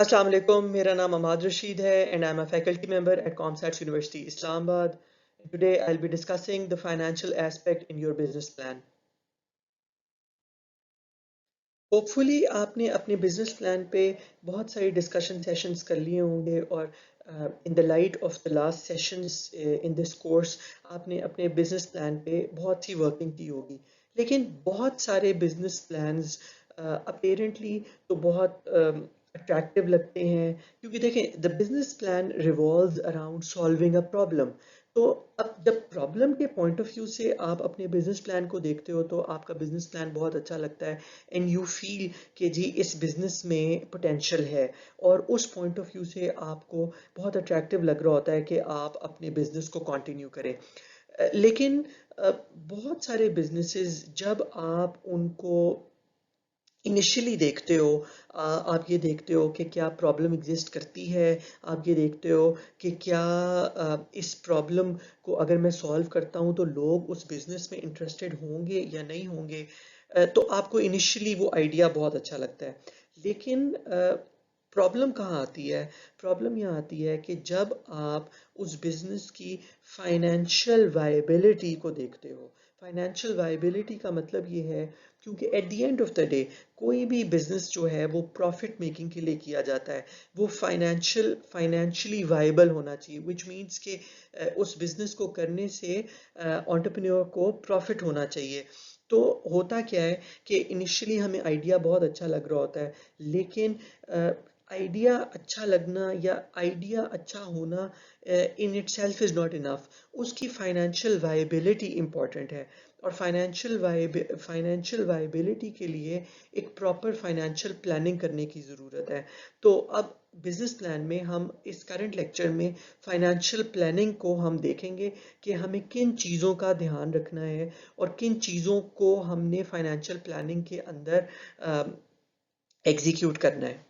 अस्सलाम वालेकुम, मेरा नाम अमाद रशीद है and I'm a faculty member at ComStats University, Islamabad. Today I'll be discussing the financial aspect in your business plan. Hopefully आपने अपने बिजनेस प्लान पे बहुत सारी डिस्कशन सेशंस कर लिए होंगे और in the light of the last sessions in this course आपने अपने बिजनेस प्लान पे बहुत सी वर्किंग की होगी। लेकिन बहुत सारे बिजनेस प्लान्स अपेरेंटली तो बहुत अट्रैक्टिव लगते हैं क्योंकि देखें the business plan revolves around solving a problem. तो अब जब प्रॉब्लम के पॉइंट ऑफ व्यू से आप अपने बिजनेस प्लान को देखते हो तो आपका बिजनेस प्लान बहुत अच्छा लगता है एंड यू फील कि जी इस बिजनेस में पोटेंशियल है और उस पॉइंट ऑफ व्यू से आपको बहुत अट्रैक्टिव लग रहा होता है कि आप अपने बिजनेस को कंटिन्यू करें। लेकिन बहुत सारे बिजनेसेस जब आप उनको इनिशियली देखते हो, आप ये देखते हो कि क्या प्रॉब्लम एग्जिस्ट करती है, आप ये देखते हो कि क्या इस प्रॉब्लम को अगर मैं सॉल्व करता हूँ तो लोग उस बिजनेस में इंटरेस्टेड होंगे या नहीं होंगे। तो आपको इनिशियली वो आइडिया बहुत अच्छा लगता है। लेकिन प्रॉब्लम कहाँ आती है? प्रॉब्लम यहाँ आती है कि जब आप उस बिजनेस की फाइनेंशियल वायबिलिटी को देखते हो। फाइनेंशियल वायबिलिटी का मतलब ये है क्योंकि at the end of the day कोई भी बिजनेस जो है वो प्रॉफिट मेकिंग के लिए किया जाता है। वो फाइनेंशियली वायबल होना चाहिए, विच मीन्स कि उस बिजनेस को करने से एंटरप्रेन्योर को प्रॉफिट होना चाहिए। तो होता क्या है कि इनिशियली हमें आइडिया बहुत अच्छा लग रहा होता है, लेकिन आइडिया अच्छा लगना या आइडिया अच्छा होना in itself is not enough. उसकी फाइनेंशियल वायबिलिटी इंपॉर्टेंट है और फाइनेंशियल वायबिलिटी के लिए एक प्रॉपर फाइनेंशियल प्लानिंग करने की ज़रूरत है। तो अब बिजनेस प्लान में हम इस करंट लेक्चर में फाइनेंशियल प्लानिंग को हम देखेंगे कि हमें किन चीज़ों का ध्यान रखना है और किन चीज़ों को हमने फाइनेंशियल प्लानिंग के अंदर एग्जीक्यूट करना है।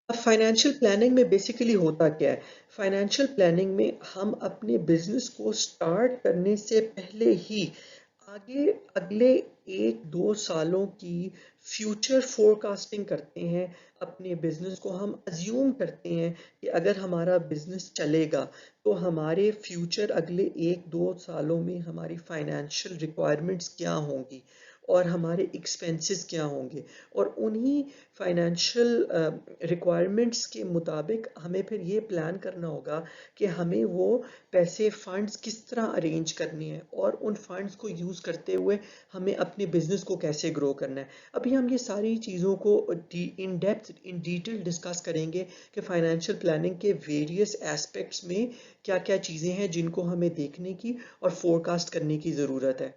अब फाइनेंशियल प्लानिंग में बेसिकली होता क्या है? फाइनेंशियल प्लानिंग में हम अपने बिजनेस को स्टार्ट करने से पहले ही आगे अगले 1-2 सालों की फ्यूचर फोरकास्टिंग करते हैं। अपने बिजनेस को हम अज्यूम करते हैं कि अगर हमारा बिजनेस चलेगा तो हमारे फ्यूचर अगले 1-2 सालों में हमारी फाइनेंशियल रिक्वायरमेंट्स क्या होंगी और हमारे एक्सपेंसेस क्या होंगे और उन्हीं फाइनेंशियल रिक्वायरमेंट्स के मुताबिक हमें फिर ये प्लान करना होगा कि हमें वो पैसे फंड्स किस तरह अरेंज करने हैं और उन फंड्स को यूज़ करते हुए हमें अपने बिजनेस को कैसे ग्रो करना है। अभी हम ये सारी चीज़ों को in depth in detail discuss करेंगे कि फाइनेंशियल प्लानिंग के वेरियस एस्पेक्ट्स में क्या क्या चीज़ें हैं जिनको हमें देखने की और फोरकास्ट करने की ज़रूरत है।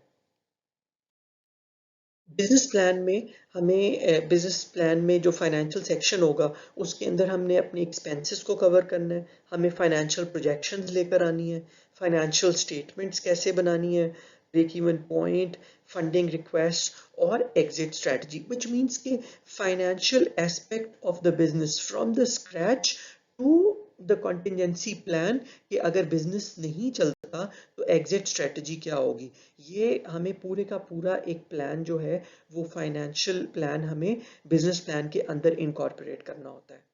बिजनेस प्लान में हमें बिजनेस प्लान में जो फाइनेंशियल सेक्शन होगा उसके अंदर हमने अपने एक्सपेंसेस को कवर करना है, हमें फाइनेंशियल प्रोजेक्शंस लेकर आनी है, फाइनेंशियल स्टेटमेंट्स कैसे बनानी है, break even point, funding request और एग्जिट स्ट्रेटजी, विच मीन्स के financial aspect of the business from the scratch to the contingency plan कि अगर बिजनेस नहीं चलता तो एग्जिट स्ट्रेटजी क्या होगी। ये हमें पूरे का पूरा एक प्लान जो है वो फाइनेंशियल प्लान हमें बिजनेस प्लान के अंदर इनकॉर्पोरेट करना होता है।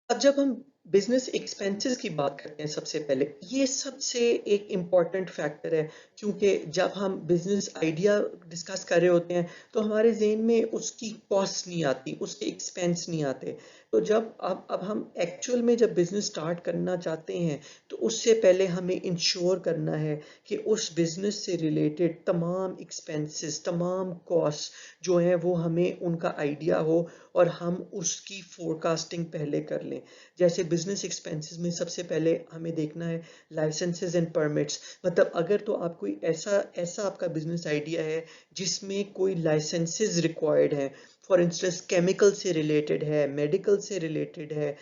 अब जब हम बिजनेस एक्सपेंसेस की बात करते हैं सबसे पहले ये सबसे एक इम्पॉर्टेंट फैक्टर है क्योंकि जब हम बिजनेस आइडिया डिस्कस कर रहे होते हैं तो हमारे जहन में उसकी कॉस्ट नहीं आती, उसके एक्सपेंस नहीं आते। तो जब अब हम एक्चुअल में जब बिजनेस स्टार्ट करना चाहते हैं तो उससे पहले हमें इंश्योर करना है कि उस बिजनेस से रिलेटेड तमाम एक्सपेंसेस तमाम कॉस्ट जो हैं वो हमें उनका आइडिया हो और हम उसकी फोरकास्टिंग पहले कर लें। जैसे बिजनेस एक्सपेंसेस में सबसे पहले हमें देखना है लाइसेंसेस एंड परमिट्स, मतलब अगर तो आप कोई ऐसा ऐसा आपका बिजनेस आइडिया है जिसमें कोई लाइसेंसेस रिक्वायर्ड है, फॉर इंस्टेंस केमिकल से रिलेटेड है, मेडिकल से रिलेटेड है,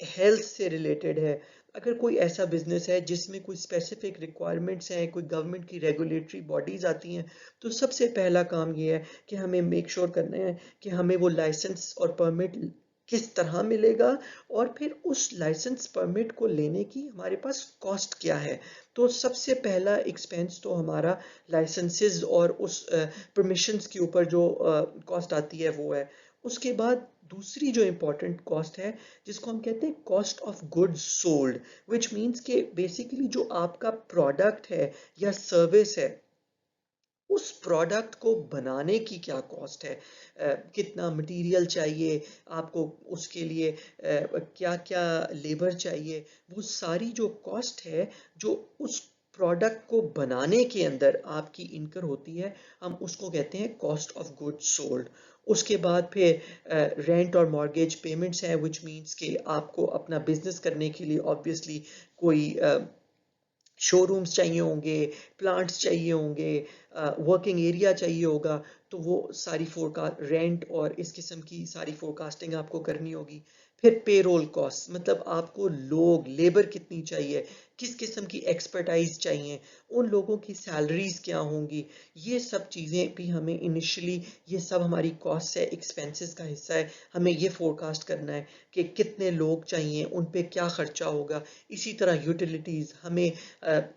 हेल्थ से रिलेटेड है, अगर कोई ऐसा बिजनेस है जिसमें कोई स्पेसिफिक रिक्वायरमेंट्स हैं, कोई गवर्नमेंट की रेगुलेटरी बॉडीज आती हैं, तो सबसे पहला काम ये है कि हमें मेक श्योर करना है कि हमें वो लाइसेंस और परमिट किस तरह मिलेगा और फिर उस लाइसेंस परमिट को लेने की हमारे पास कॉस्ट क्या है। तो सबसे पहला एक्सपेंस तो हमारा लाइसेंसेस और उस परमिशंस के ऊपर जो कॉस्ट आती है वो है। उसके बाद दूसरी जो इम्पोर्टेंट कॉस्ट है जिसको हम कहते हैं cost of goods sold, which means कि बेसिकली जो आपका प्रोडक्ट है या सर्विस है उस प्रोडक्ट को बनाने की क्या कॉस्ट है, कितना मटेरियल चाहिए आपको, उसके लिए क्या क्या लेबर चाहिए, वो सारी जो कॉस्ट है जो उस प्रोडक्ट को बनाने के अंदर आपकी इनकर होती है, हम उसको कहते हैं कॉस्ट ऑफ गुड्स सोल्ड। उसके बाद फिर रेंट और मॉर्गेज पेमेंट्स हैं, विच मीन्स कि आपको अपना बिजनेस करने के लिए ऑब्वियसली कोई शोरूम्स चाहिए होंगे, प्लांट्स चाहिए होंगे, वर्किंग एरिया चाहिए होगा, तो वो सारी फोरकास्ट रेंट और इस किस्म की सारी फोरकास्टिंग आपको करनी होगी। फिर पेरोल कॉस्ट, मतलब आपको लोग लेबर कितनी चाहिए, किस किस्म की एक्सपर्टाइज चाहिए, उन लोगों की सैलरीज क्या होंगी, ये सब चीज़ें भी हमें इनिशियली, ये सब हमारी कॉस्ट है, एक्सपेंसेस का हिस्सा है। हमें ये फोरकास्ट करना है कि कितने लोग चाहिए, उन पे क्या खर्चा होगा। इसी तरह यूटिलिटीज़, हमें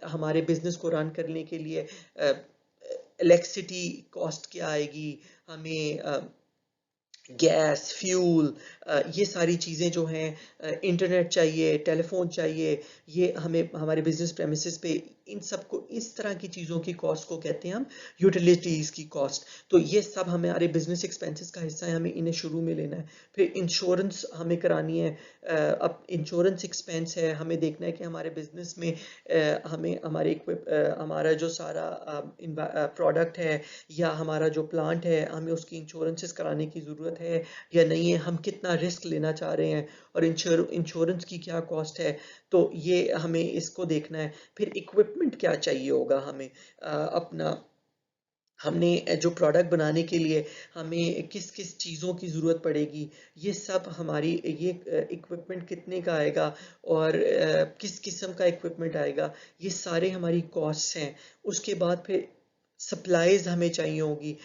हमारे बिजनेस को रन करने के लिए इलेक्ट्रिसिटी कॉस्ट क्या आएगी, हमें गैस फ्यूल, ये सारी चीज़ें जो हैं, इंटरनेट चाहिए, टेलीफोन चाहिए, ये हमें हमारे बिजनेस प्रेमिसेस पे इन सबको, इस तरह की चीज़ों की कॉस्ट को कहते हैं हम यूटिलिटीज़ की कॉस्ट। तो ये सब हमारे बिजनेस एक्सपेंसेस का हिस्सा है, हमें इन्हें शुरू में लेना है। फिर इंश्योरेंस हमें करानी है, अब इंश्योरेंस एक्सपेंस है, हमें देखना है कि हमारे बिजनेस में हमें हमारा जो सारा प्रोडक्ट है या हमारा जो प्लांट है, हमें उसकी इंश्योरेंसेस कराने की ज़रूरत है या नहीं है, हम कितना रिस्क लेना चाह रहे हैं और इंश्योरेंस की क्या कॉस्ट है, तो ये हमें इसको देखना है। फिर इक्विपमेंट क्या चाहिए होगा हमें, अपना हमने जो प्रोडक्ट बनाने के लिए हमें किस किस चीज़ों की ज़रूरत पड़ेगी, ये सब हमारी, ये इक्विपमेंट कितने का आएगा और किस किस्म का इक्विपमेंट आएगा, ये सारे हमारी कॉस्ट्स हैं। उसके बाद फिर सप्लाईज हमें चाहिए होगी,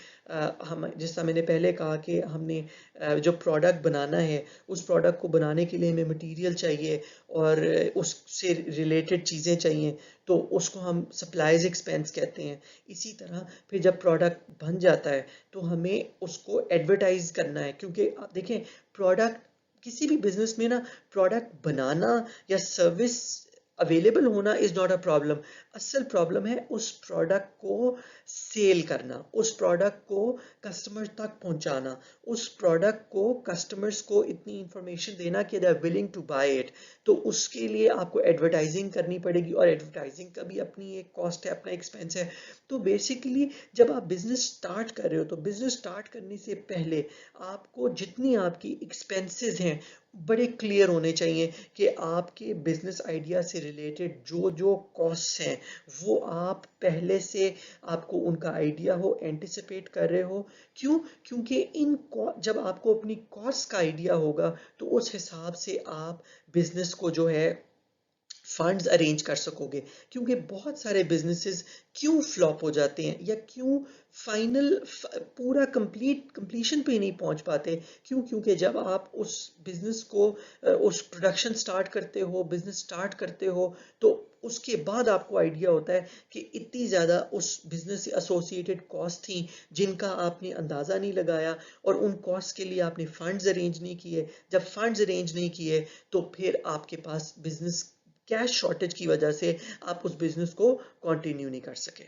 हम जैसा मैंने पहले कहा कि हमने जो प्रोडक्ट बनाना है उस प्रोडक्ट को बनाने के लिए हमें मटेरियल चाहिए और उससे रिलेटेड चीज़ें चाहिए, तो उसको हम सप्लाईज एक्सपेंस कहते हैं। इसी तरह फिर जब प्रोडक्ट बन जाता है तो हमें उसको एडवर्टाइज करना है, क्योंकि आप देखें प्रोडक्ट, किसी भी बिजनेस में ना प्रोडक्ट बनाना या सर्विस अवेलेबल होना इज नॉट अ प्रॉब्लम। असल प्रॉब्लम है उस प्रोडक्ट को सेल करना, उस प्रोडक्ट को कस्टमर तक पहुंचाना, उस प्रोडक्ट को कस्टमर्स को इतनी इंफॉर्मेशन देना कि they are willing to buy it. तो उसके लिए आपको एडवर्टाइजिंग करनी पड़ेगी और एडवर्टाइजिंग का भी अपनी एक कॉस्ट है, अपना एक्सपेंस है। तो बेसिकली जब आप बिजनेस स्टार्ट कर रहे हो तो बिजनेस स्टार्ट करने से पहले आपको जितनी आपकी एक्सपेंसेस हैं बड़े क्लियर होने चाहिए कि आपके बिजनेस आइडिया से रिलेटेड जो जो कॉस्ट हैं वो आप पहले से, आपको उनका आइडिया हो, एंटिसिपेट कर रहे हो। क्यों? क्योंकि जब आपको अपनी कॉस्ट का आइडिया होगा तो उस हिसाब से आप बिजनेस को जो है फंड्स अरेंज कर सकोगे। क्योंकि बहुत सारे बिजनेसेस क्यों फ्लॉप हो जाते हैं या क्यों फाइनल पूरा कंप्लीशन पे नहीं पहुंच पाते, क्यों? क्योंकि जब आप उस बिजनेस को उस प्रोडक्शन स्टार्ट करते हो, बिजनेस स्टार्ट करते हो, तो उसके बाद आपको आइडिया होता है कि इतनी ज़्यादा उस बिजनेस से एसोसिएटेड कॉस्ट थी जिनका आपने अंदाज़ा नहीं लगाया और उन कॉस्ट के लिए आपने फंड्स अरेंज नहीं किए। जब फंड्स अरेंज नहीं किए तो फिर आपके पास बिजनेस कैश शॉर्टेज की वजह से आप उस बिजनेस को कंटिन्यू नहीं कर सके।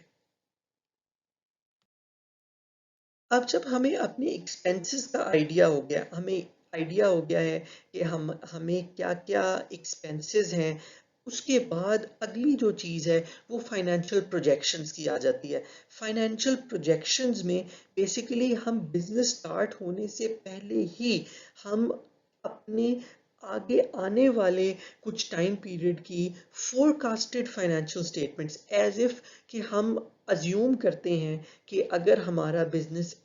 अब जब हमें अपने एक्सपेंसेस का आइडिया हो गया, हमें आइडिया हो गया है कि हमें क्या-क्या एक्सपेंसेस हैं, उसके बाद अगली जो चीज़ है वो फाइनेंशियल प्रोजेक्शंस की आ जाती है। फाइनेंशियल प्रोजेक्शंस में बेसिकली हम बिजनेस स्टार्ट होने से पहले ही हम अपने आगे आने वाले कुछ टाइम पीरियड की forecasted financial statements, as if कि हम अज्यूम करते हैं कि अगर हमारा बिजनेस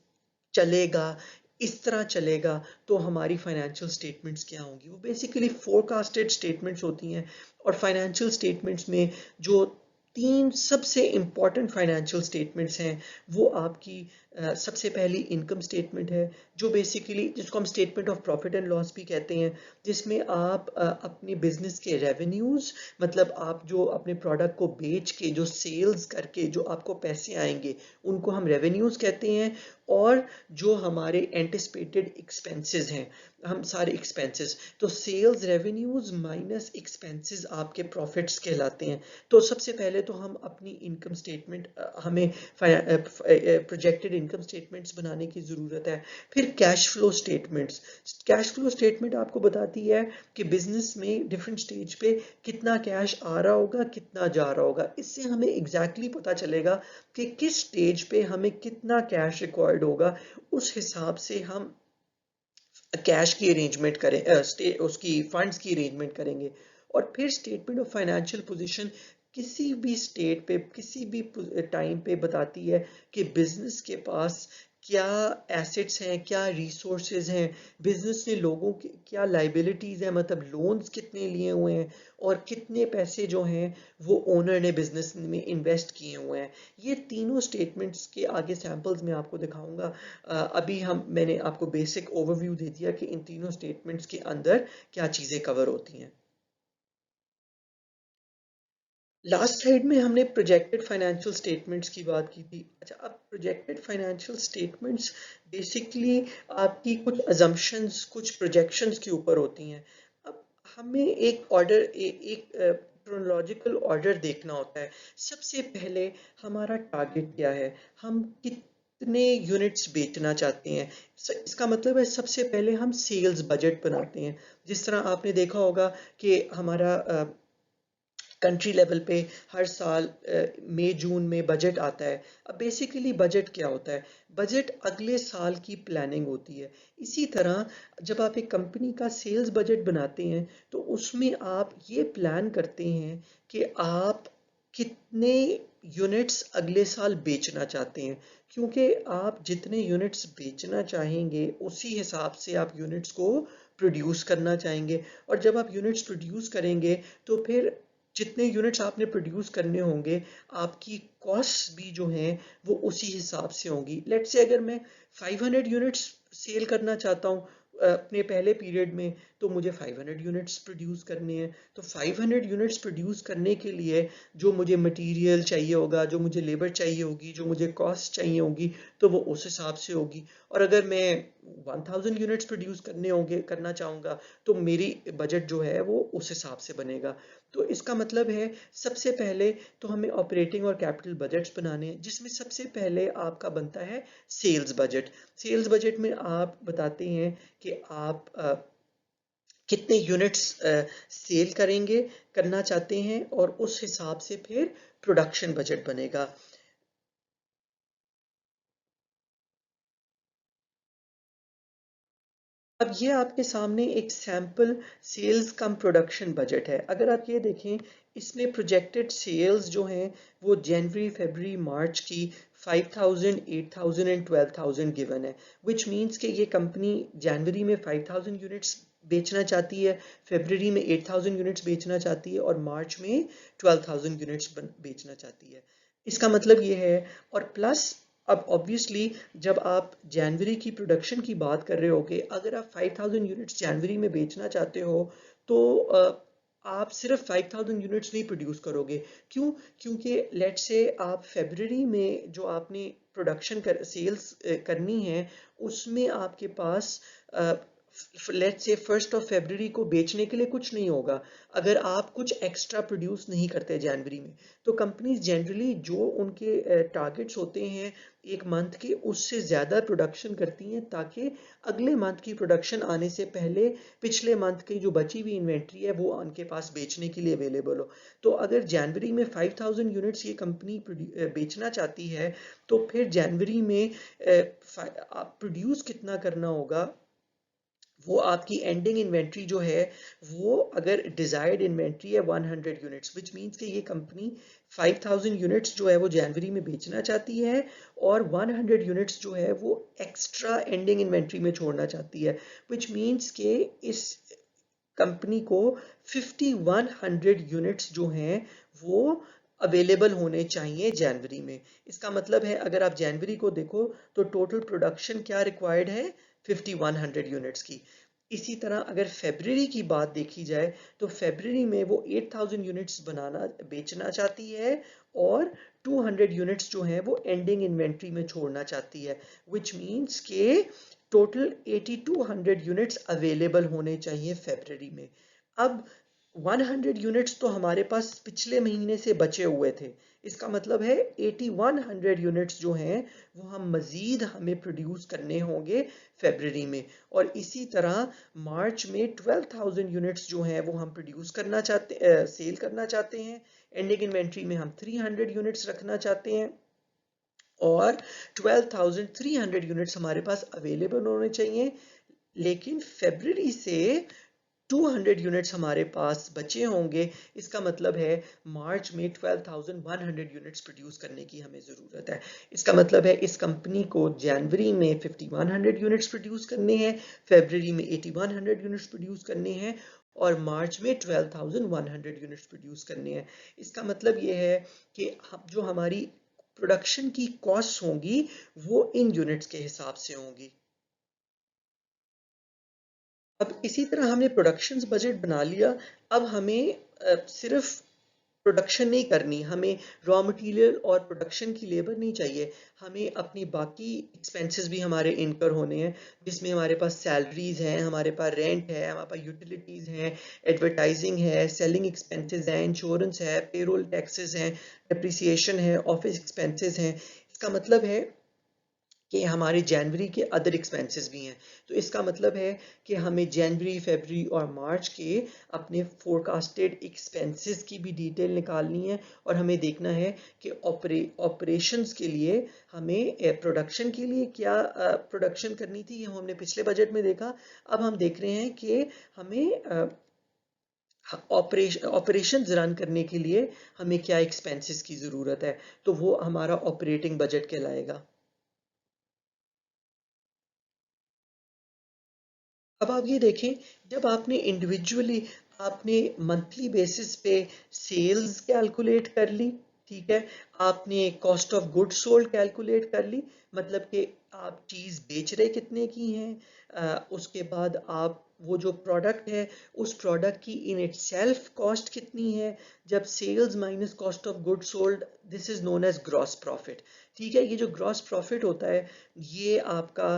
चलेगा, इस तरह चलेगा, तो हमारी फाइनेंशियल स्टेटमेंट्स क्या होंगी। वो बेसिकली फोरकास्टेड स्टेटमेंट्स होती हैं। और फाइनेंशियल स्टेटमेंट्स में जो तीन सबसे इंपॉर्टेंट फाइनेंशियल स्टेटमेंट्स हैं वो आपकी सबसे पहली इनकम स्टेटमेंट है, जो बेसिकली जिसको हम statement of profit and loss भी कहते हैं, जिसमें आप अपने बिजनेस के रेवेन्यूज, मतलब आप जो अपने प्रोडक्ट को बेच के जो सेल्स करके जो आपको पैसे आएंगे उनको हम रेवेन्यूज कहते हैं, और जो हमारे एंटिसिपेटेड एक्सपेंसेस हैं, हम सारे एक्सपेंसेस, तो सेल्स रेवेन्यूज माइनस एक्सपेंसेस आपके प्रॉफिट्स कहलाते हैं। तो सबसे पहले तो हम अपनी इनकम स्टेटमेंट, हमें प्रोजेक्टेड इनकम स्टेटमेंट्स बनाने की ज़रूरत है। फिर cash flow statements, cash flow statement आपको बताती है कि बिजनेस में डिफरेंट स्टेज पे कितना कैश आ रहा होगा, कितना जा रहा होगा। इससे हमें एग्जैक्टली पता चलेगा कि किस स्टेज पे हमें कितना कैश रिक्वायर्ड होगा, उस हिसाब से हम कैश की अरेंजमेंट करें, उसकी फंड्स की अरेंजमेंट करेंगे। और फिर स्टेटमेंट ऑफ फाइनेंशियल पोजीशन किसी भी स्टेट पे, किसी भी टाइम पे बताती है कि बिजनेस के पास क्या एसेट्स हैं, क्या रिसोर्सेज हैं, बिजनेस ने लोगों की क्या लाइबिलिटीज हैं, मतलब लोन्स कितने लिए हुए हैं, और कितने पैसे जो हैं वो ओनर ने बिजनेस में इन्वेस्ट किए हुए हैं। ये तीनों स्टेटमेंट्स के आगे सैंपल्स मैं आपको दिखाऊंगा। अभी मैंने आपको बेसिक ओवरव्यू दे दिया कि इन तीनों स्टेटमेंट्स के अंदर क्या चीज़ें कवर होती हैं। लास्ट स्लाइड में हमने प्रोजेक्टेड फाइनेंशियल स्टेटमेंट्स की बात की थी। अच्छा, अब प्रोजेक्टेड फाइनेंशियल स्टेटमेंट्स बेसिकली आपकी कुछ अजम्पशंस, कुछ प्रोजेक्शंस के ऊपर होती हैं। अब हमें एक ऑर्डर, एक क्रोनोलॉजिकल ऑर्डर देखना होता है। सबसे पहले हमारा टारगेट क्या है, हम कितने यूनिट्स बेचना चाहते हैं। इसका मतलब है सबसे पहले हम सेल्स बजट बनाते हैं। जिस तरह आपने देखा होगा कि हमारा कंट्री लेवल पे हर साल मई जून में बजट आता है। अब बेसिकली बजट क्या होता है, बजट अगले साल की प्लानिंग होती है। इसी तरह जब आप एक कंपनी का सेल्स बजट बनाते हैं तो उसमें आप ये प्लान करते हैं कि आप कितने यूनिट्स अगले साल बेचना चाहते हैं, क्योंकि आप जितने यूनिट्स बेचना चाहेंगे उसी हिसाब से आप यूनिट्स को प्रोड्यूस करना चाहेंगे। और जब आप यूनिट्स प्रोड्यूस करेंगे तो फिर जितने यूनिट्स आपने प्रोड्यूस करने होंगे, आपकी कॉस्ट भी जो हैं वो उसी हिसाब से होंगी। लेट्स से अगर मैं 500 यूनिट्स सेल करना चाहता हूँ अपने पहले पीरियड में, तो मुझे 500 यूनिट्स प्रोड्यूस करने हैं। तो 500 यूनिट्स प्रोड्यूस करने के लिए जो मुझे मटेरियल चाहिए होगा, जो मुझे लेबर चाहिए होगी, जो मुझे कॉस्ट चाहिए होगी, तो वो उस हिसाब से होगी। और अगर मैं 1000 यूनिट्स प्रोड्यूस करना चाहूँगा, तो मेरी बजट जो है वो उस हिसाब से बनेगा। तो इसका मतलब है सबसे पहले तो हमें ऑपरेटिंग और कैपिटल बजट्स बनाने हैं, जिसमें सबसे पहले आपका बनता है सेल्स बजट। सेल्स बजट में आप बताते हैं कि आप कितने यूनिट्स सेल करना चाहते हैं, और उस हिसाब से फिर प्रोडक्शन बजट बनेगा। अब ये आपके सामने एक सैम्पल सेल्स कम प्रोडक्शन बजट है। अगर आप ये देखें, इसमें प्रोजेक्टेड सेल्स जो हैं वो जनवरी, फरवरी, मार्च की 5000, 8000 एंड 12000 गिवन है, विच मीन्स कि ये कंपनी जनवरी में 5000 यूनिट्स बेचना चाहती है, फरवरी में 8000 यूनिट्स बेचना चाहती है, और मार्च में 12000 यूनिट्स बेचना चाहती है। इसका मतलब ये है। और प्लस अब ऑब्वियसली जब आप जनवरी की प्रोडक्शन की बात कर रहे होगे, अगर आप 5000 यूनिट्स जनवरी में बेचना चाहते हो, तो आप सिर्फ 5000 यूनिट्स नहीं प्रोड्यूस करोगे। क्यों? क्योंकि लेट से आप फरवरी में जो आपने सेल्स करनी है, उसमें आपके पास लेट्स से 1 फरवरी को बेचने के लिए कुछ नहीं होगा, अगर आप कुछ एक्स्ट्रा प्रोड्यूस नहीं करते जनवरी में। तो कंपनीज जनरली जो उनके टारगेट्स होते हैं एक मंथ के, उससे ज़्यादा प्रोडक्शन करती हैं, ताकि अगले मंथ की प्रोडक्शन आने से पहले पिछले मंथ की जो बची हुई इन्वेंट्री है वो उनके पास बेचने के लिए अवेलेबल हो। तो अगर जनवरी में 5000 यूनिट्स ये कंपनी बेचना चाहती है, तो फिर जनवरी में प्रोड्यूस कितना करना होगा, वो आपकी एंडिंग इन्वेंट्री जो है, वो अगर डिजायर्ड इन्वेंट्री है 100 यूनिट्स, विच मीन्स कि ये कंपनी 5000 यूनिट्स जो है वो जनवरी में बेचना चाहती है, और 100 यूनिट्स जो है वो एक्स्ट्रा एंडिंग इन्वेंट्री में छोड़ना चाहती है, विच मीन्स कि इस कंपनी को 5100 यूनिट्स जो हैं वो अवेलेबल होने चाहिए जनवरी में। इसका मतलब है अगर आप जनवरी को देखो तो टोटल प्रोडक्शन क्या रिक्वायर्ड है, 5100 यूनिट्स की। इसी तरह अगर फरवरी की बात देखी जाए तो फरवरी में वो 8000 यूनिट्स बनाना बेचना चाहती है और 200 यूनिट्स जो हैं वो एंडिंग इन्वेंट्री में छोड़ना चाहती है, विच मीन्स के टोटल 8200 यूनिट्स अवेलेबल होने चाहिए फरवरी में। अब 100 यूनिट्स तो हमारे पास पिछले महीने से बचे हुए थे, इसका मतलब है 8100 यूनिट्स जो हैं वो हम मज़ीद हमें प्रोड्यूस करने होंगे फरवरी में। और इसी तरह मार्च में 12,000 यूनिट्स जो हैं वो हम प्रोड्यूस करना चाहते सेल करना चाहते हैं। एंडिंग इन्वेंट्री में हम 300 यूनिट्स रखना चाहते हैं और 12,300 यूनिट्स हमारे पास अवेलेबल होने चाहिए। लेकिन फरवरी से 200 यूनिट्स हमारे पास बचे होंगे, इसका मतलब है मार्च में 12,100 यूनिट्स प्रोड्यूस करने की हमें ज़रूरत है। इसका मतलब है इस कंपनी को जनवरी में 5100 यूनिट्स प्रोड्यूस करने हैं, फरवरी में 8100 यूनिट्स प्रोड्यूस करने हैं और मार्च में 12,100 यूनिट्स प्रोड्यूस करने हैं। इसका मतलब ये है कि जो हमारी प्रोडक्शन की कॉस्ट होंगी वो इन यूनिट्स के हिसाब से होंगी। अब इसी तरह हमने प्रोडक्शंस बजट बना लिया। अब हमें सिर्फ प्रोडक्शन नहीं करनी, हमें रॉ मटेरियल और प्रोडक्शन की लेबर नहीं चाहिए, हमें अपनी बाकी एक्सपेंसेस भी हमारे इनकर होने हैं, जिसमें हमारे पास सैलरीज हैं, हमारे पास रेंट है, हमारे पास यूटिलिटीज़ हैं, एडवर्टाइजिंग है, सेलिंग एक्सपेंसेस हैं, इंश्योरेंस है, पेरोल टैक्सेस हैं, डिप्रिसिएशन है, ऑफिस एक्सपेंसेस हैं। इसका मतलब है कि हमारे जनवरी के अदर एक्सपेंसेस भी हैं। तो इसका मतलब है कि हमें जनवरी, फरवरी और मार्च के अपने फोरकास्टेड एक्सपेंसेस की भी डिटेल निकालनी है और हमें देखना है कि ऑपरेशंस के लिए हमें प्रोडक्शन के लिए क्या प्रोडक्शन करनी थी, ये हमने पिछले बजट में देखा। अब हम देख रहे हैं कि हमें ऑपरेशंस रन करने के लिए हमें क्या एक्सपेंसेस की ज़रूरत है, तो वो हमारा ऑपरेटिंग बजट कहलाएगा। अब आप ये देखें, जब आपने इंडिविजुअली आपने मंथली बेसिस पे सेल्स कैलकुलेट कर ली, ठीक है, आपने cost of goods sold calculate कर ली, मतलब कि आप चीज़ बेच रहे कितने की हैं, उसके बाद आप वो जो प्रोडक्ट है उस प्रोडक्ट की इन इटसेल्फ कॉस्ट कितनी है। जब sales minus cost of goods sold, this is known as gross profit. ठीक है, ये जो ग्रॉस प्रॉफिट होता है ये आपका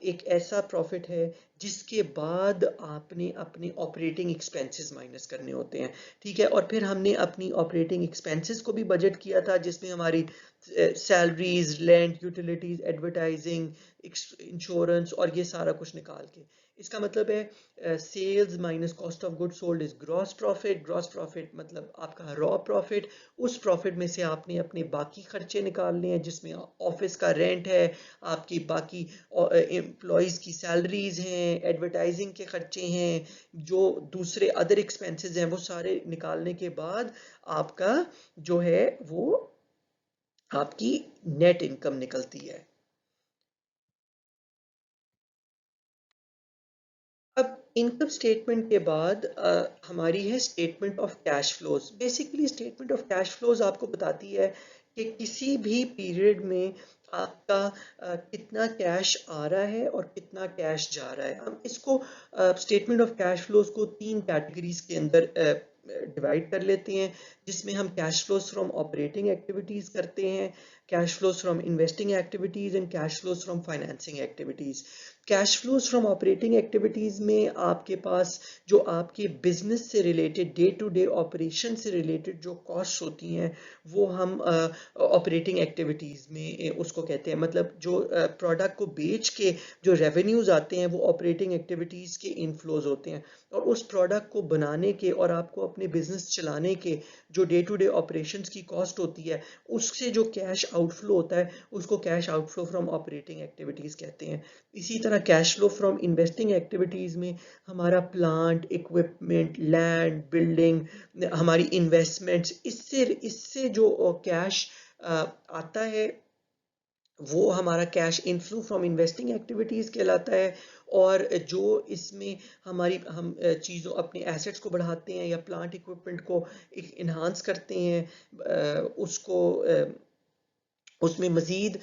एक ऐसा प्रॉफिट है जिसके बाद आपने अपने ऑपरेटिंग एक्सपेंसेस माइनस करने होते हैं। ठीक है, और फिर हमने अपनी ऑपरेटिंग एक्सपेंसेस को भी बजट किया था, जिसमें हमारी salaries, rent, utilities, advertising, insurance और ये सारा कुछ निकाल के। इसका मतलब है sales minus cost of good sold is gross profit. Gross profit मतलब आपका रॉ प्रॉफिट। उस प्रॉफिट में से आपने अपने बाकी खर्चे निकालने हैं, जिसमें ऑफिस का रेंट है, आपकी बाकी एम्प्लॉयज़ की सैलरीज हैं, एडवर्टाइजिंग के खर्चे हैं, जो दूसरे अदर एक्सपेंसेस हैं, वो सारे निकालने के बाद आपका जो है वो आपकी नेट इनकम निकलती है। अब इनकम स्टेटमेंट के बाद हमारी है statement of cash flows. Basically statement of cash flows आपको बताती है कि किसी भी पीरियड में आपका कितना कैश आ रहा है और कितना कैश जा रहा है। हम इसको स्टेटमेंट ऑफ कैश फ्लोज को तीन कैटेगरीज के अंदर डिवाइड कर लेते हैं, जिसमें हम cash flows from operating activities करते हैं, cash flows from investing activities and cash flows from financing activities. Cash flows from operating activities में आपके पास जो आपके बिजनेस से related, day to day operation से रिलेटेड जो कॉस्ट होती हैं वो हम ऑपरेटिंग एक्टिविटीज में उसको कहते हैं। मतलब जो प्रोडक्ट को बेच के जो रेवेन्यूज आते हैं वो ऑपरेटिंग एक्टिविटीज के इनफ्लोज होते हैं। और उस प्रोडक्ट को बनाने के और आपको अपने बिजनेस चलाने के जो डे टू डे ऑपरेशंस की कॉस्ट होती है, उससे जो कैश आउटफ्लो होता है उसको cash outflow from operating activities कहते हैं। इसी तरह cash flow from investing activities में हमारा प्लांट, इक्विपमेंट, लैंड, बिल्डिंग, हमारी इन्वेस्टमेंट्स, इससे इससे जो कैश आता है वो हमारा cash inflow from investing activities कहलाता है। और जो इसमें हमारी हम चीज़ों अपने एसेट्स को बढ़ाते हैं या प्लांट इक्विपमेंट को इन्हांस करते हैं, उसको उसमें मज़ीद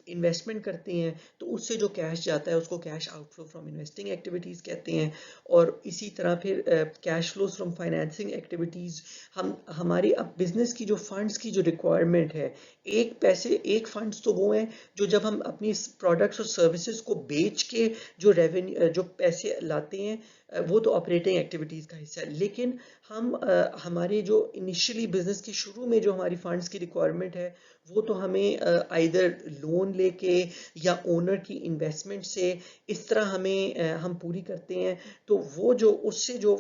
इन्वेस्टमेंट करते हैं, तो उससे जो कैश जाता है उसको cash outflow from investing activities कहते हैं। और इसी तरह फिर cash flows from financing activities, हम हमारी अब बिजनेस की जो फंड्स की जो रिक्वायरमेंट है, एक फंड्स तो वो हैं जो जब हम अपनी प्रोडक्ट्स और सर्विसेज को बेच के जो रेवेन्यू जो पैसे लाते हैं, वो तो ऑपरेटिंग एक्टिविटीज़ का हिस्सा है। लेकिन हम हमारे जो इनिशियली बिजनेस के शुरू में जो हमारी फंड्स की रिक्वायरमेंट है, वो तो हमें आइदर लोन लेके या ओनर की इन्वेस्टमेंट से इस तरह हम पूरी करते हैं। तो वो जो उससे जो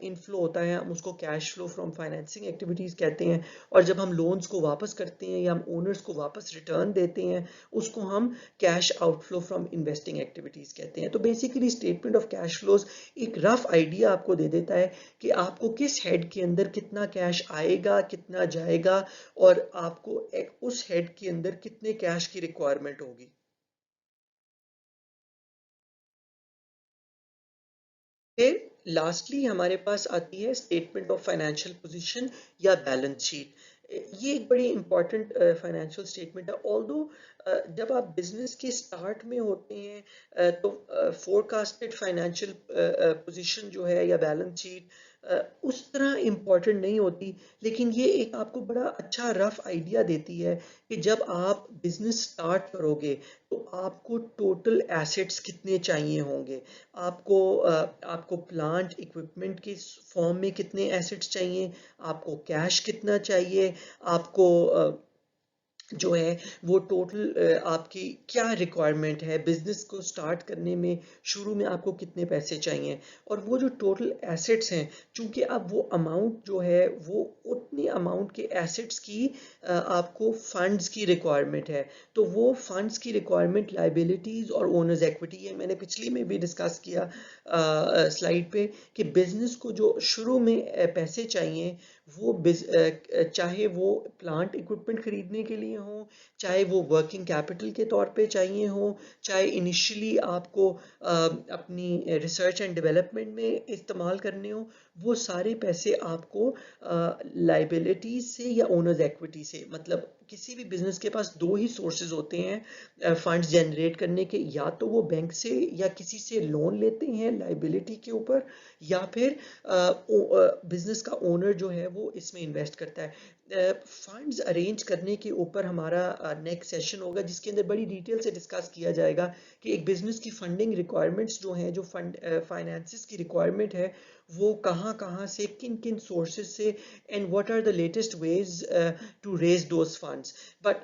इनफ्लो होता है, हम उसको cash flow from financing activities कहते हैं। और जब हम लोन्स को वापस करते हैं या हम ओनर्स को वापस रिटर्न देते हैं, उसको हम cash outflow from investing activities कहते हैं। तो basically statement of cash flows एक रफ आइडिया आपको दे देता है कि आपको किस हेड के अंदर कितना कैश आएगा, कितना जाएगा, और आपको उस हेड के अंदर कितने कैश की रिक्वायरमेंट होगी। फिर लास्टली हमारे पास आती है स्टेटमेंट ऑफ फाइनेंशियल पोजीशन या बैलेंस शीट। ये एक बड़ी इंपॉर्टेंट फाइनेंशियल स्टेटमेंट है। ऑल्दो जब आप बिजनेस के स्टार्ट में होते हैं, तो फोरकास्टेड फाइनेंशियल पोजीशन जो है या बैलेंस शीट उस तरह इम्पोर्टेंट नहीं होती। लेकिन ये एक आपको बड़ा अच्छा रफ आइडिया देती है कि जब आप बिजनेस स्टार्ट करोगे तो आपको टोटल एसेट्स कितने चाहिए होंगे, आपको प्लांट इक्विपमेंट के फॉर्म में कितने एसेट्स चाहिए, आपको कैश कितना चाहिए, आपको जो है वो टोटल आपकी क्या रिक्वायरमेंट है बिजनेस को स्टार्ट करने में, शुरू में आपको कितने पैसे चाहिए। और वो जो टोटल एसेट्स हैं, चूंकि अब वो अमाउंट जो है वो उतनी अमाउंट के एसेट्स की आपको फंड्स की रिक्वायरमेंट है। तो वो फंड्स की रिक्वायरमेंट लाइबिलिटीज और ओनर्स इक्विटी है। मैंने पिछली में भी डिस्कस किया स्लाइड पे कि बिजनेस को जो शुरू में पैसे चाहिए, वो चाहे वो प्लांट इक्विपमेंट खरीदने के लिए हो, चाहे वो वर्किंग कैपिटल के तौर पे चाहिए हो, चाहे इनिशियली आपको अपनी रिसर्च एंड डेवलपमेंट में इस्तेमाल करने हो, वो सारे पैसे आपको लाइबिलिटीज से या ओनर्स इक्विटी से, मतलब किसी भी बिजनेस के पास दो ही सोर्सेज होते हैं फंड्स जनरेट करने के, या तो वो बैंक से या किसी से लोन लेते हैं लाइबिलिटी के ऊपर, या फिर बिजनेस का ओनर जो है वो इसमें इन्वेस्ट करता है। फंड्स अरेंज करने के ऊपर हमारा नेक्स्ट सेशन होगा, जिसके अंदर बड़ी डिटेल से डिस्कस किया जाएगा कि एक बिजनेस की फंडिंग रिक्वायरमेंट्स जो हैं, जो फंड फाइनेंसिस की रिक्वायरमेंट है, वो कहाँ कहाँ से, किन किन सोर्सेज से, and what are the latest ways to raise those funds. But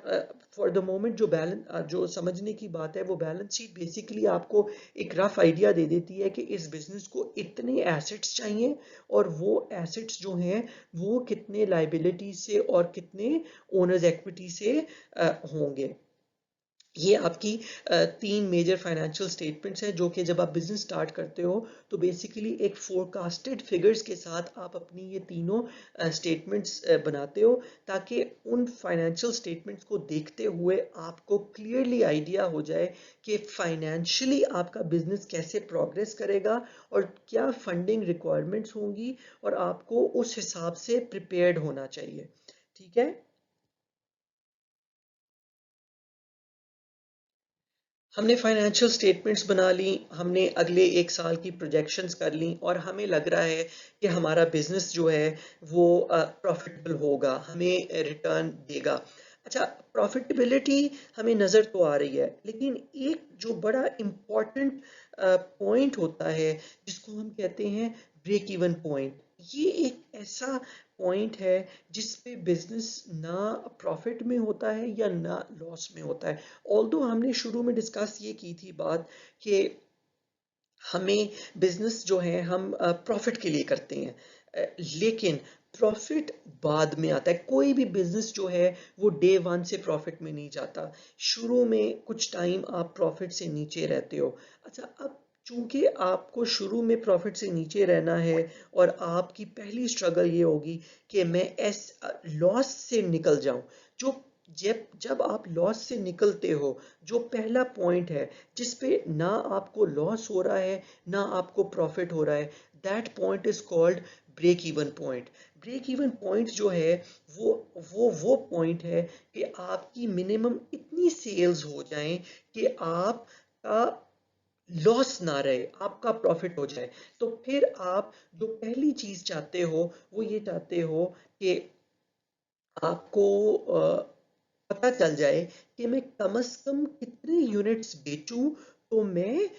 for the moment जो समझने की बात है, वो बैलेंस शीट बेसिकली आपको एक रफ आइडिया दे देती है कि इस बिजनेस को इतने एसेट्स चाहिए, और वो एसेट्स जो हैं वो कितने लाइबिलिटी से और कितने ओनर्स इक्विटी से होंगे। ये आपकी तीन मेजर फाइनेंशियल स्टेटमेंट्स हैं जो कि जब आप बिजनेस स्टार्ट करते हो तो बेसिकली एक फोरकास्टेड फिगर्स के साथ आप अपनी ये तीनों स्टेटमेंट्स बनाते हो, ताकि उन फाइनेंशियल स्टेटमेंट्स को देखते हुए आपको क्लियरली आइडिया हो जाए कि फाइनेंशियली आपका बिजनेस कैसे प्रोग्रेस करेगा और क्या फंडिंग रिक्वायरमेंट्स होंगी, और आपको उस हिसाब से प्रिपेयर्ड होना चाहिए। ठीक है। हमने फाइनेंशियल स्टेटमेंट्स बना ली, हमने अगले एक साल की प्रोजेक्शंस कर ली, और हमें लग रहा है कि हमारा बिजनेस जो है वो प्रॉफिटेबल होगा, हमें रिटर्न देगा। अच्छा, प्रॉफिटेबिलिटी हमें नज़र तो आ रही है, लेकिन एक जो बड़ा इम्पॉर्टेंट पॉइंट होता है जिसको हम कहते हैं ब्रेक इवन पॉइंट, ये एक ऐसा पॉइंट है जिस पे बिजनेस ना प्रॉफिट में होता है या ना लॉस में होता है। ऑल्दो हमने शुरू में डिस्कस ये की थी बात कि हमें बिजनेस जो है हम प्रॉफिट के लिए करते हैं, लेकिन प्रॉफिट बाद में आता है। कोई भी बिजनेस जो है वो डे वन से प्रॉफिट में नहीं जाता, शुरू में कुछ टाइम आप प्रॉफिट से नीचे रहते हो। अच्छा, अब चूंकि आपको शुरू में प्रॉफिट से नीचे रहना है, और आपकी पहली स्ट्रगल ये होगी कि मैं एस लॉस से निकल जाऊं। जो जब जब आप लॉस से निकलते हो, जो पहला पॉइंट है जिस पे ना आपको लॉस हो रहा है ना आपको प्रॉफिट हो रहा है, that point is called break even point. Break even point जो है वो वो पॉइंट है कि आपकी मिनिमम इतनी सेल्स हो जाएं कि आपका लॉस ना रहे, आपका प्रॉफिट हो जाए। तो फिर आप जो पहली चीज चाहते हो वो ये चाहते हो कि आपको पता चल जाए कि मैं कम से कम कितने यूनिट्स बेचूं तो मैं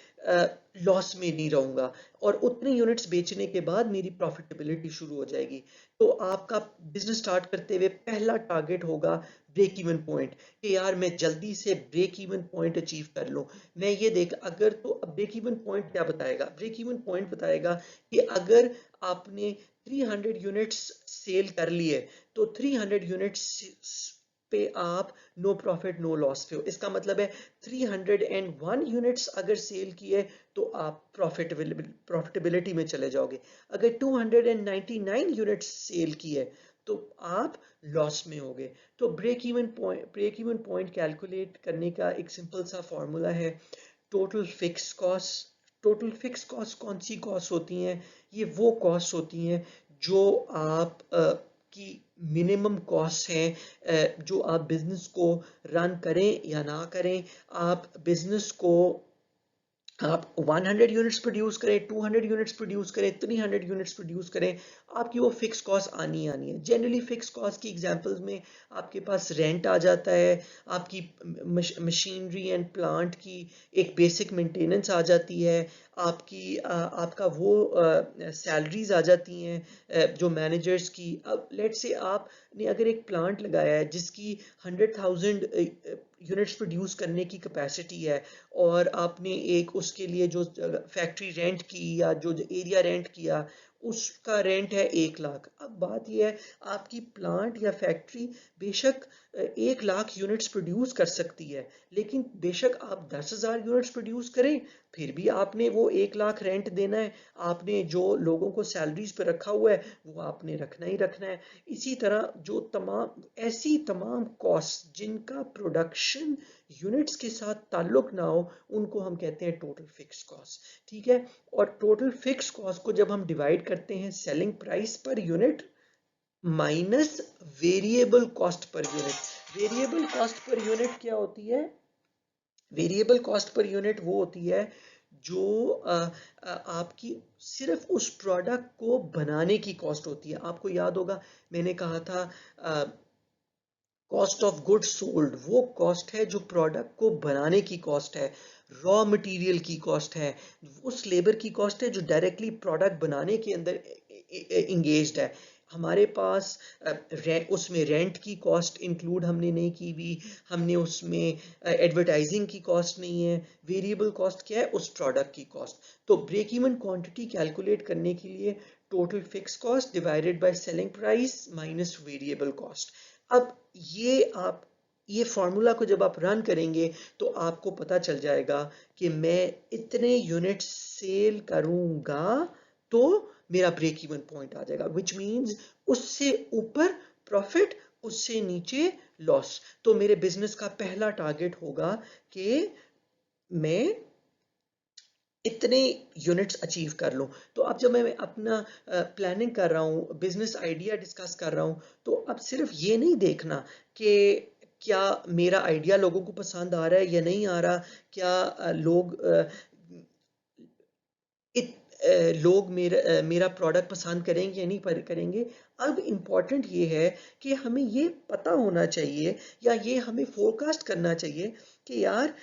लॉस में नहीं रहूंगा, और उतने यूनिट्स बेचने के बाद मेरी प्रॉफिटेबिलिटी शुरू हो जाएगी। तो आपका बिजनेस स्टार्ट करते हुए पहला टारगेट होगा ब्रेक इवन पॉइंट, कि यार मैं जल्दी से ब्रेक इवन पॉइंट अचीव कर लूं। मैं ये देख अगर तो ब्रेक इवन पॉइंट क्या बताएगा? ब्रेक इवन पॉइंट बताएगा कि अगर आपने 300 यूनिट्स सेल कर लिए तो 300 यूनिट्स पे आप नो प्रॉफिट नो लॉस पे हो। इसका मतलब है 301 यूनिट्स अगर सेल किए तो आप प्रॉफिटेबिलिटी में चले जाओगे। अगर 299 यूनिट्स सेल किए तो आप लॉस में होगे। तो ब्रेक इवन पॉइंट कैलकुलेट करने का एक सिंपल सा फॉर्मूला है, total fix cost. Total fix cost कौन सी कॉस्ट होती हैं? ये वो कॉस्ट होती हैं जो आप की मिनिमम कॉस्ट हैं, जो आप बिजनेस को रन करें या ना करें। आप बिजनेस को आप 100 यूनिट्स प्रोड्यूस करें, 200 यूनिट्स प्रोड्यूस करें, 300 यूनिट्स प्रोड्यूस करें, आपकी वो फिक्स कॉस्ट आनी है। जनरली फिक्स कॉस्ट की एग्जांपल्स में आपके पास रेंट आ जाता है, आपकी मशीनरी एंड प्लांट की एक बेसिक मेंटेनेंस आ जाती है, आपका वो सैलरीज आ जाती हैं जो मैनेजर्स की। अब लेट्स से आपने अगर एक प्लांट लगाया है जिसकी 100,000 यूनिट्स प्रोड्यूस करने की कैपेसिटी है, और आपने एक उसके लिए जो फैक्ट्री रेंट की या जो एरिया रेंट किया उसका रेंट है 1 लाख। अब बात यह है, आपकी प्लांट या फैक्ट्री बेशक 1 लाख यूनिट्स प्रोड्यूस कर सकती है, लेकिन बेशक आप 10,000 यूनिट्स प्रोड्यूस करें फिर भी आपने वो 1 लाख रेंट देना है। आपने जो लोगों को सैलरीज पे रखा हुआ है वो आपने रखना ही रखना है। इसी तरह जो तमाम कॉस्ट जिनका प्रोडक्शन यूनिट्स के साथ ताल्लुक ना हो उनको हम कहते हैं टोटल फिक्स कॉस्ट। ठीक है? और टोटल फिक्स कॉस्ट को जब हम डिवाइड करते हैं selling price per unit minus variable cost per unit. Variable cost per unit क्या होती है? वेरिएबल कॉस्ट पर यूनिट वो होती है जो आपकी सिर्फ उस प्रोडक्ट को बनाने की कॉस्ट होती है। आपको याद होगा मैंने कहा था कॉस्ट ऑफ गुड्स सोल्ड वो कॉस्ट है जो प्रोडक्ट को बनाने की कॉस्ट है। रॉ मटेरियल की कॉस्ट है, उस लेबर की कॉस्ट है जो डायरेक्टली प्रोडक्ट बनाने के अंदर इंगेज्ड है। हमारे पास उसमें रेंट की कॉस्ट इंक्लूड हमने नहीं की हुई, हमने उसमें एडवर्टाइजिंग की कॉस्ट नहीं है। वेरिएबल कॉस्ट क्या है? उस प्रोडक्ट की कॉस्ट। तो ब्रेक इवन क्वांटिटी कैलकुलेट करने के लिए total fix cost divided by selling price minus variable cost. अब ये फॉर्मूला को जब आप रन करेंगे तो आपको पता चल जाएगा कि मैं इतने यूनिट सेल करूंगा तो मेरा ब्रेक इवन पॉइंट आ जाएगा, विच मीन्स उससे ऊपर प्रॉफिट, उससे नीचे लॉस। तो मेरे बिजनेस का पहला टारगेट होगा कि मैं इतने यूनिट्स अचीव कर लूं। तो अब जब मैं अपना प्लानिंग कर रहा हूँ, बिजनेस आइडिया डिस्कस कर रहा हूँ, तो अब सिर्फ ये नहीं देखना कि क्या मेरा आइडिया लोगों को पसंद आ रहा है या नहीं आ रहा, क्या लोग मेरा प्रोडक्ट पसंद करेंगे या नहीं करेंगे। अब इम्पॉर्टेंट ये है कि हमें ये पता होना चाहिए या ये हमें फोरकास्ट करना चाहिए कि यार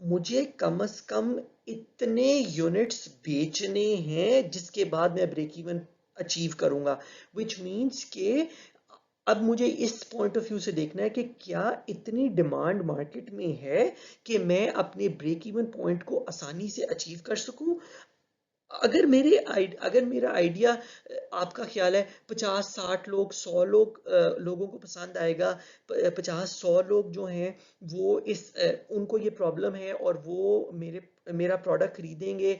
मुझे कम से कम इतने यूनिट्स बेचने हैं जिसके बाद मैं ब्रेक इवन अचीव करूंगा। विच मीन्स के अब मुझे इस पॉइंट ऑफ व्यू से देखना है कि क्या इतनी डिमांड मार्केट में है कि मैं अपने ब्रेक इवन पॉइंट को आसानी से अचीव कर सकूं। अगर मेरा आइडिया आपका ख्याल है 50-60 लोग 100 लोगों को पसंद आएगा, 50-100 लोग जो हैं वो उनको ये प्रॉब्लम है और वो मेरा प्रोडक्ट खरीदेंगे,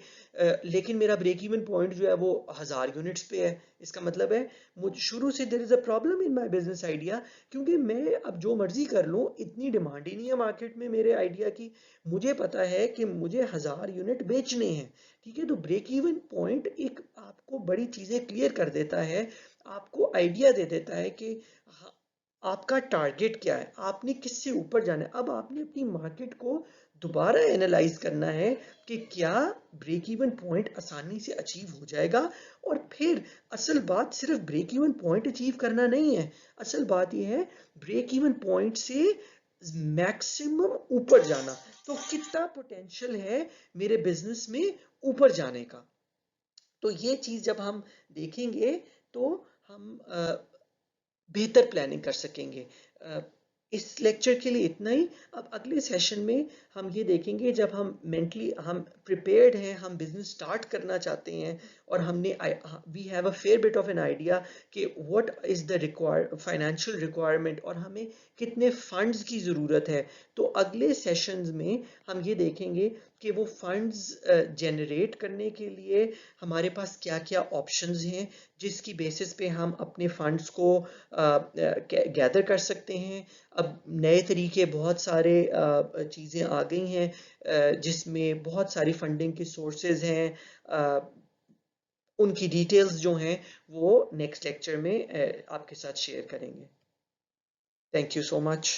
लेकिन मेरा ब्रेक इवन पॉइंट जो है वो 1000 यूनिट्स पे है, इसका मतलब है मुझे शुरू से there is a problem in my business idea, क्योंकि मैं अब जो मर्जी कर लूँ, इतनी डिमांड ही नहीं है मार्केट में मेरे आइडिया की। मुझे पता है कि मुझे 1000 यूनिट बेचने हैं, ठीक है। तो ब्रेक इवन पॉइंट एक आपको बड़ी चीजें क्लियर कर देता है, आपको आइडिया दे देता है कि आपका टारगेट क्या है, आपने किससे ऊपर जाना है। अब आपने अपनी मार्केट को दोबारा एनालाइज करना है कि क्या ब्रेक इवन पॉइंट आसानी से अचीव हो जाएगा। और फिर असल बात सिर्फ ब्रेक इवन पॉइंट अचीव करना नहीं है, असल बात यह है ब्रेक इवन पॉइंट से मैक्सिमम ऊपर जाना। तो कितना पोटेंशियल है मेरे बिजनेस में ऊपर जाने का। तो ये चीज जब हम देखेंगे तो हम बेहतर प्लानिंग कर सकेंगे। इस लेक्चर के लिए इतना ही। अब अगले सेशन में हम ये देखेंगे, जब हम मेंटली हम प्रिपेयर्ड हैं, हम बिजनेस स्टार्ट करना चाहते हैं और हमने we have a fair bit of an idea कि what is the require financial requirement और हमें कितने फंड्स की ज़रूरत है। तो अगले सेशंस में हम ये देखेंगे कि वो फंड्स जनरेट करने के लिए हमारे पास क्या क्या ऑप्शंस हैं, जिसकी बेसिस पे हम अपने फंड्स को गैदर कर सकते हैं। अब नए तरीके बहुत सारे चीज़ें आ गई हैं जिसमें बहुत सारी फंडिंग की सोर्सेज हैं। उनकी डिटेल्स जो हैं वो नेक्स्ट लेक्चर में आपके साथ शेयर करेंगे। Thank you so much.